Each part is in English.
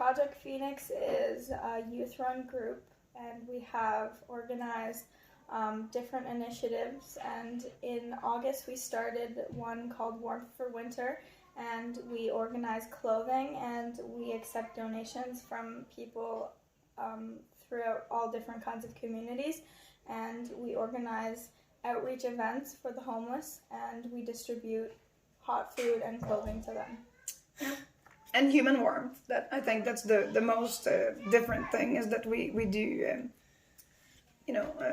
Project Phoenix is a youth-run group, and we have organized different initiatives. And in August, we started one called Warmth for Winter, and we organize clothing, and we accept donations from people throughout all different kinds of communities. And we organize outreach events for the homeless, and we distribute hot food and clothing to them. And human warmth. That I think that's the most different thing, is that we do,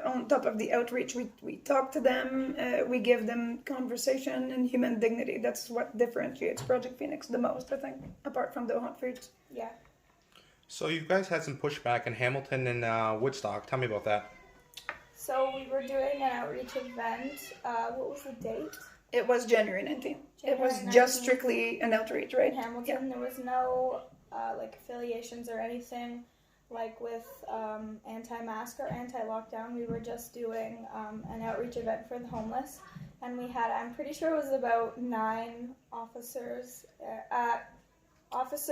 on top of the outreach, we talk to them, we give them conversation and human dignity. That's what differentiates Project Phoenix the most, I think, apart from the hot foods. Yeah. So you guys had some pushback in Hamilton and Woodstock. Tell me about that. So we were doing an outreach event. What was the date? It was January 19th. It was January just 19th. strictly an outreach, right? In Hamilton, there was no affiliations or anything like with anti-mask or anti-lockdown. We were just doing an outreach event for the homeless, and we had, I'm pretty sure it was about 9 officers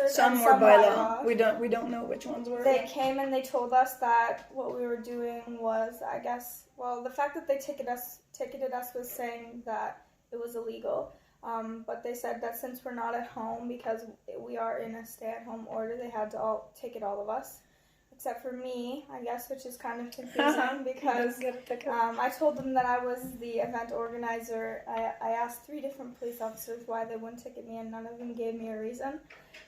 Some and were some by by law. law. We don't know which ones were. They came and they told us that what we were doing was, I guess, the fact that they ticketed us was saying that it was illegal. But they said that since we're not at home, because we are in a stay-at-home order, they had to ticket all of us, except for me, I guess, which is kind of confusing because I told them that I was the event organizer. I asked 3 different police officers why they wouldn't ticket me, and none of them gave me a reason.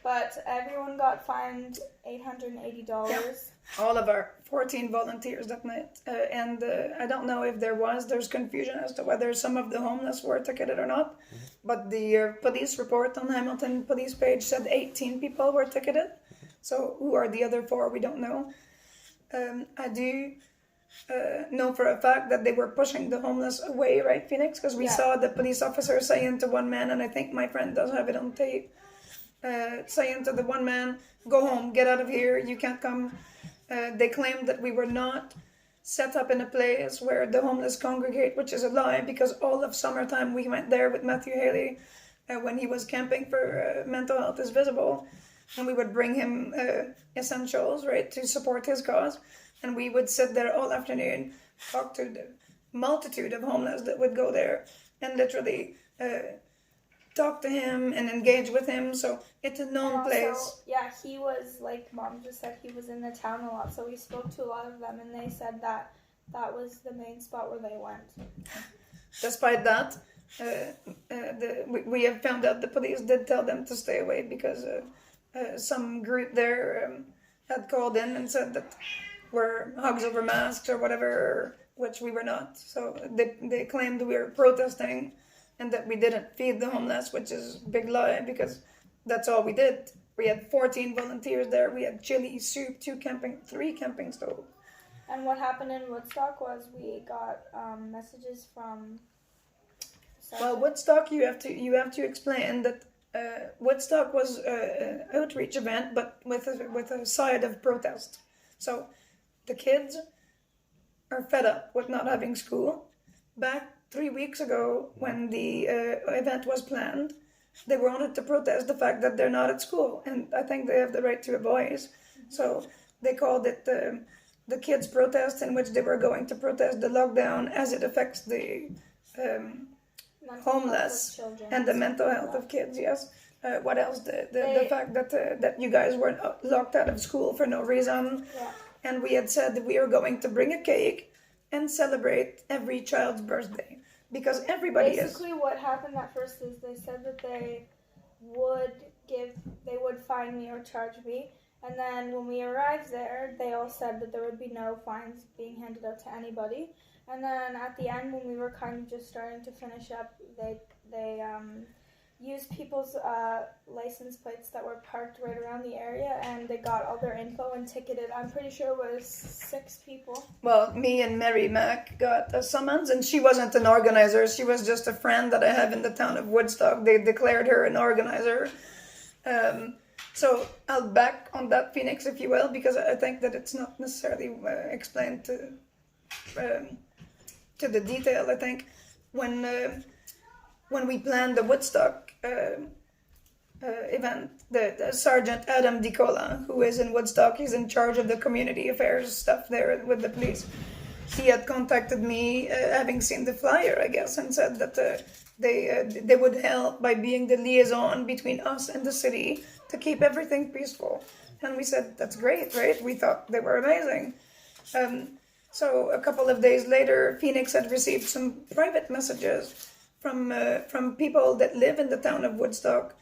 But everyone got fined $880. Yeah. All of our 14 volunteers that night. And I don't know if there's confusion as to whether some of the homeless were ticketed or not. Mm-hmm. But the police report on Hamilton police page said 18 people were ticketed. So who are the other 4? We don't know. I do know for a fact that they were pushing the homeless away, right, Phoenix? Because we saw the police officer saying to one man, and I think my friend does have it on tape, saying to the one man, "Go home, get out of here, you can't come." They claimed that we were not set up in a place where the homeless congregate, which is a lie, because all of summertime we went there with Matthew Haley when he was camping for Mental Health is Visible, and we would bring him essentials, right, to support his cause, and we would sit there all afternoon, talk to the multitude of homeless that would go there, and literally talk to him and engage with him. So it's a known place. Yeah, he was, like Mom just said, he was in the town a lot, so we spoke to a lot of them, and they said that was the main spot where they went. Despite that, we have found out the police did tell them to stay away because some group there had called in and said that we're hugs over masks or whatever, which we were not. So they claimed we were protesting and that we didn't feed the homeless, which is a big lie because that's all we did. We had 14 volunteers there. We had chili, soup, 3 camping stoves. And what happened in Woodstock was we got messages from... Well, Woodstock, you have to explain that Woodstock was an outreach event, but with a side of protest. So the kids are fed up with not having school. Back 3 weeks ago, when the event was planned, they wanted to protest the fact that they're not at school, and I think they have the right to a voice. So they called it the kids' protest, in which they were going to protest the lockdown as it affects the homeless and the mental health of kids. Yes. What else? The fact that you guys were locked out of school for no reason, and we had said that we are going to bring a cake and celebrate every child's birthday because everybody Basically, what happened at first is they said that they would fine me or charge me, and then when we arrived there, they all said that there would be no fines being handed out to anybody. And then at the end, when we were kind of just starting to finish up, they used people's license plates that were parked right around the area, and they got all their info and ticketed. I'm pretty sure it was 6 people. Well, me and Mary Mack got a summons, and she wasn't an organizer. She was just a friend that I have in the town of Woodstock. They declared her an organizer. So I'll back on that, Phoenix, if you will, because I think that it's not necessarily explained to the detail. I think when we planned the Woodstock event, the Sergeant Adam DiCola, who is in Woodstock, he's in charge of the community affairs stuff there with the police. He had contacted me, having seen the flyer, I guess, and said that they would help by being the liaison between us and the city to keep everything peaceful. And we said, that's great, right? We thought they were amazing. So a couple of days later, Phoenix had received some private messages from people that live in the town of Woodstock,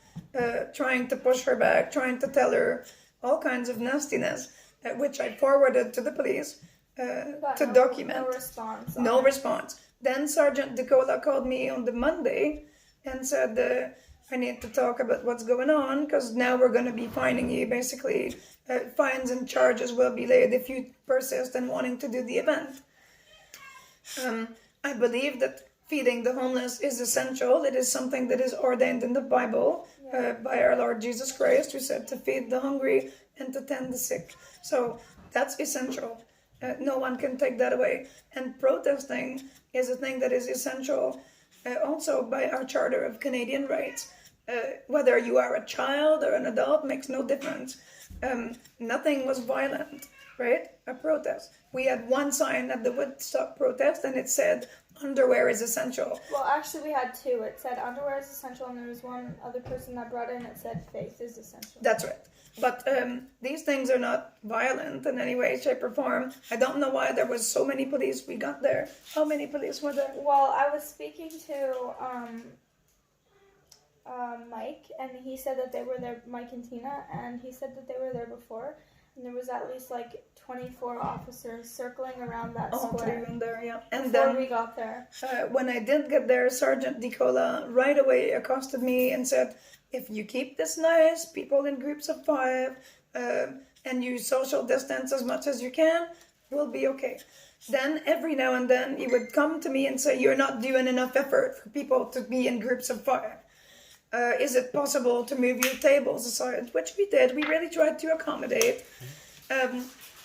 trying to push her back, trying to tell her all kinds of nastiness, which I forwarded to the police to document. No response. No response. Then Sergeant DiCola called me on the Monday and said, I need to talk about what's going on, because now we're going to be fining you. Basically, fines and charges will be laid if you persist in wanting to do the event. I believe that feeding the homeless is essential. It is something that is ordained in the Bible by our Lord Jesus Christ, who said to feed the hungry and to tend the sick. So that's essential. No one can take that away. And protesting is a thing that is essential also by our Charter of Canadian Rights. Whether you are a child or an adult makes no difference. Nothing was violent, right? A protest. We had one sign at the Woodstock protest and it said, underwear is essential. Well, actually we had two. It said underwear is essential, and there was one other person that brought in, it said faith is essential. That's right. But these things are not violent in any way, shape, or form. I don't know why there was so many police we got there. How many police were there? Well, I was speaking to Mike, and he said that they were there, Mike and Tina, and he said that they were there before, and there was at least like 24 officers circling around that square. In there, yeah. And before then we got there. when I did get there, Sergeant DiCola right away accosted me and said, if you keep this nice, people in groups of 5, and you social distance as much as you can, we'll be okay. Then every now and then he would come to me and say, you're not doing enough effort for people to be in groups of 5. Is it possible to move your tables aside? Which we did. We really tried to accommodate.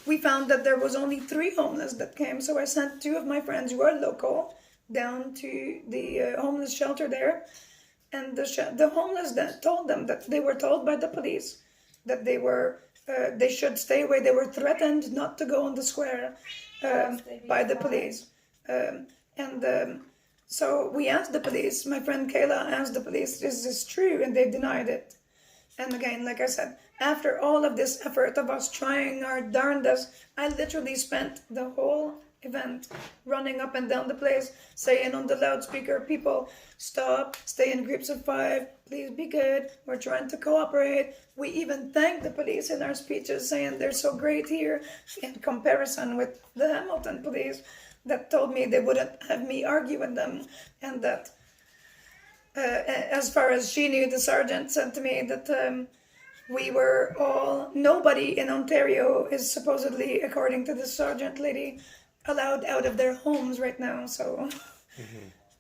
We found that there was only 3 homeless that came, so I sent 2 of my friends who are local down to the homeless shelter there. And the homeless then told them that they were told by the police that they should stay away. They were threatened not to go on the square by the police. So we asked the police, my friend Kayla asked the police, is this true? And they denied it. And again, like I said, after all of this effort of us trying our darndest, I literally spent the whole event running up and down the place, saying on the loudspeaker, people, stop, stay in groups of 5, please be good, we're trying to cooperate. We even thanked the police in our speeches, saying they're so great here, in comparison with the Hamilton police that told me they wouldn't have me argue with them, and that as far as she knew, the sergeant said to me that we were all, nobody in Ontario is supposedly, according to the sergeant lady, allowed out of their homes right now. So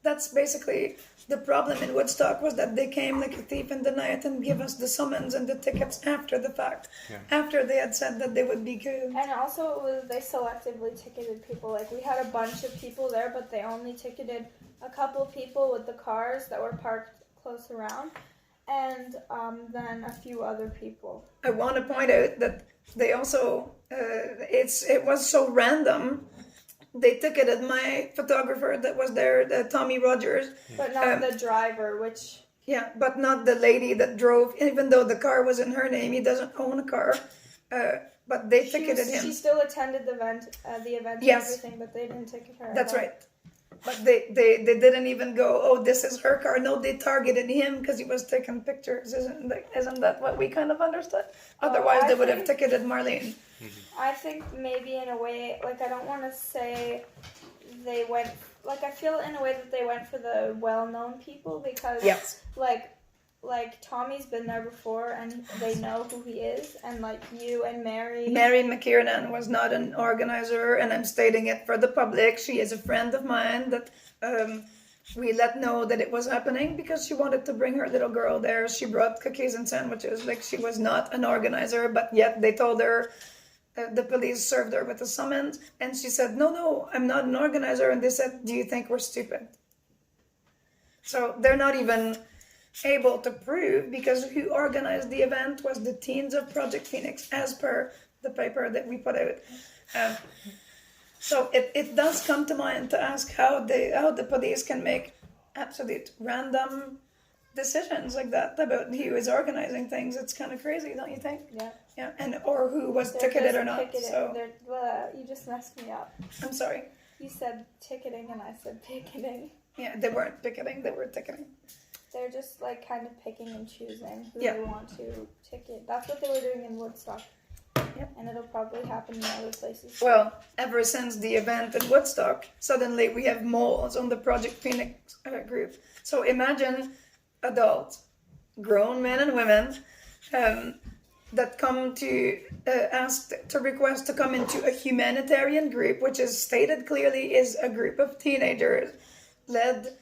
that's basically the problem in Woodstock, was that they came like a thief in the night and give us the summons and the tickets after the fact, after they had said that they would be good. And also they selectively ticketed people. Like we had a bunch of people there, but they only ticketed a couple people with the cars that were parked close around, and then a few other people. I want to point out that they also, it was so random. They ticketed my photographer that was there, Tommy Rogers. But not the driver, which... Yeah, but not the lady that drove, even though the car was in her name. He doesn't own a car. But they ticketed him. She still attended the event Yes. and everything, but they didn't ticket her. That's right. But they didn't even go, oh, this is her car. No, they targeted him because he was taking pictures. Isn't that what we kind of understood? Otherwise, they would have ticketed Marlene. I think maybe in a way, like I don't want to say they went, like I feel in a way that they went for the well-known people, because like Tommy's been there before and they know who he is, and like you and Mary McKiernan was not an organizer, and I'm stating it for the public. She is a friend of mine that we let know that it was happening because she wanted to bring her little girl there. She brought cookies and sandwiches. Like, she was not an organizer, but yet they told her, the police served her with a summons, and she said, no, I'm not an organizer. And they said, do you think we're stupid? So they're not even able to prove, because who organized the event was the teens of Project Phoenix, as per the paper that we put out. So it does come to mind to ask how the police can make absolute random decisions like that about who is organizing things. It's kind of crazy, don't you think? Yeah. Yeah, and or who was They're ticketed just or not. ticketed. So You just messed me up. I'm sorry. You said ticketing and I said picketing. Yeah, they weren't picketing, they were ticketing. They're just like kind of picking and choosing who Yeah. they want to ticket. That's what they were doing in Woodstock. Yep. And it'll probably happen in other places. Well, ever since the event in Woodstock, suddenly we have moles on the Project Phoenix group. So imagine adults, grown men and women, that come to ask to request to come into a humanitarian group, which is stated clearly is a group of teenagers led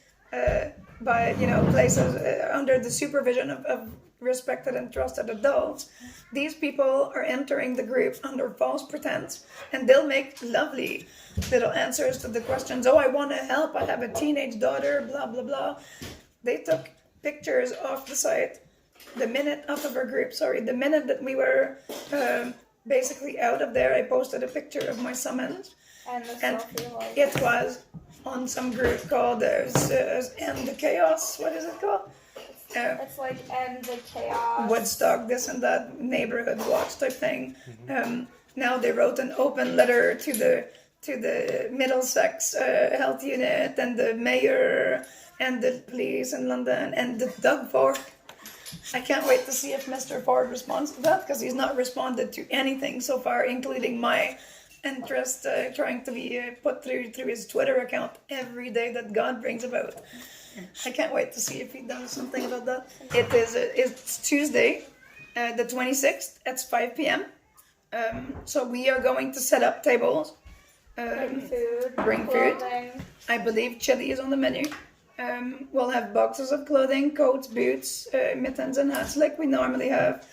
by places under the supervision of respected and trusted adults. These people are entering the group under false pretense, and they'll make lovely little answers to the questions. Oh, I want to help, I have a teenage daughter, blah blah blah. They took pictures off the site the minute the minute that we were basically out of there. I posted a picture of my summons, And the and selfie hall. it was on some group called End the Chaos. What is it called? It's like end the chaos. Woodstock, this and that, neighborhood watch type thing. Now they wrote an open letter to the Middlesex health unit and the mayor and the police in London and the Doug Ford. I can't wait to see if Mr. Ford responds to that, because he's not responded to anything so far, including my interest trying to be put through his Twitter account every day that God brings about. I can't wait to see if he does something about that. It's Tuesday, the 26th. It's 5 p.m. So we are going to set up tables. Bring food. Clothing. I believe chili is on the menu. We'll have boxes of clothing, coats, boots, mittens, and hats like we normally have.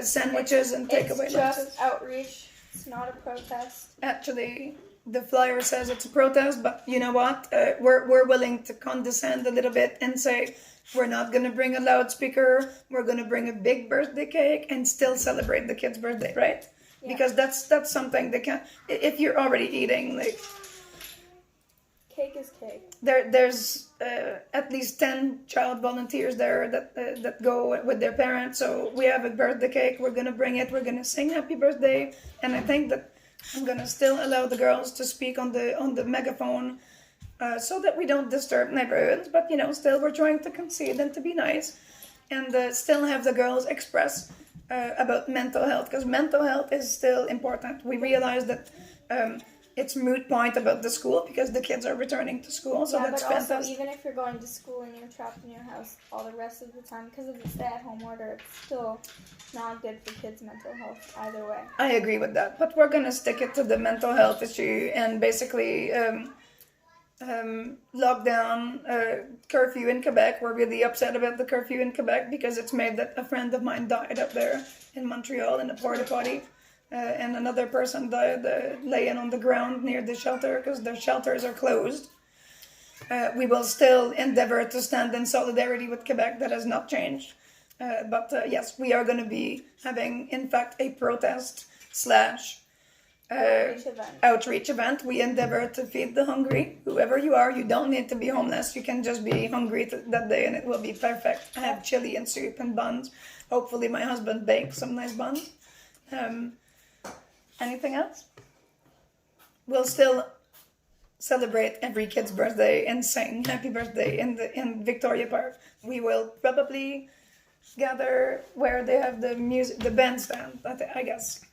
Sandwiches and takeaway It's lunches. just outreach. It's not a protest. Actually, the flyer says it's a protest, but you know what? We're willing to condescend a little bit and say we're not going to bring a loudspeaker. We're going to bring a big birthday cake and still celebrate the kid's birthday, right? Yeah. Because that's something they can. If you're already eating, like, Cake is cake. there's at least 10 child volunteers there that go with their parents. So we have a birthday cake. We're gonna bring it. We're gonna sing happy birthday, and I think that I'm gonna still allow the girls to speak on the megaphone, so that we don't disturb neighborhoods. But still we're trying to concede and to be nice, and still have the girls express about mental health, because mental health is still important. We realize that. It's moot point about the school because the kids are returning to school, so that's but also, fantastic. even if you're going to school and you're trapped in your house all the rest of the time because of the stay-at-home order, it's still not good for kids' mental health either way. I agree with that, but we're gonna stick it to the mental health issue and basically lockdown, curfew in Quebec. We're really upset about the curfew in Quebec because it's made that a friend of mine died up there in Montreal in a porta potty. And another person died laying on the ground near the shelter because their shelters are closed. We will still endeavor to stand in solidarity with Quebec. That has not changed. But yes, we are going to be having, in fact, a protest / outreach event. We endeavor to feed the hungry. Whoever you are, you don't need to be homeless. You can just be hungry that day and it will be perfect. I have chili and soup and buns. Hopefully my husband baked some nice buns. Anything else? We'll still celebrate every kid's birthday and sing happy birthday in Victoria Park. We will probably gather where they have the bandstand, I guess.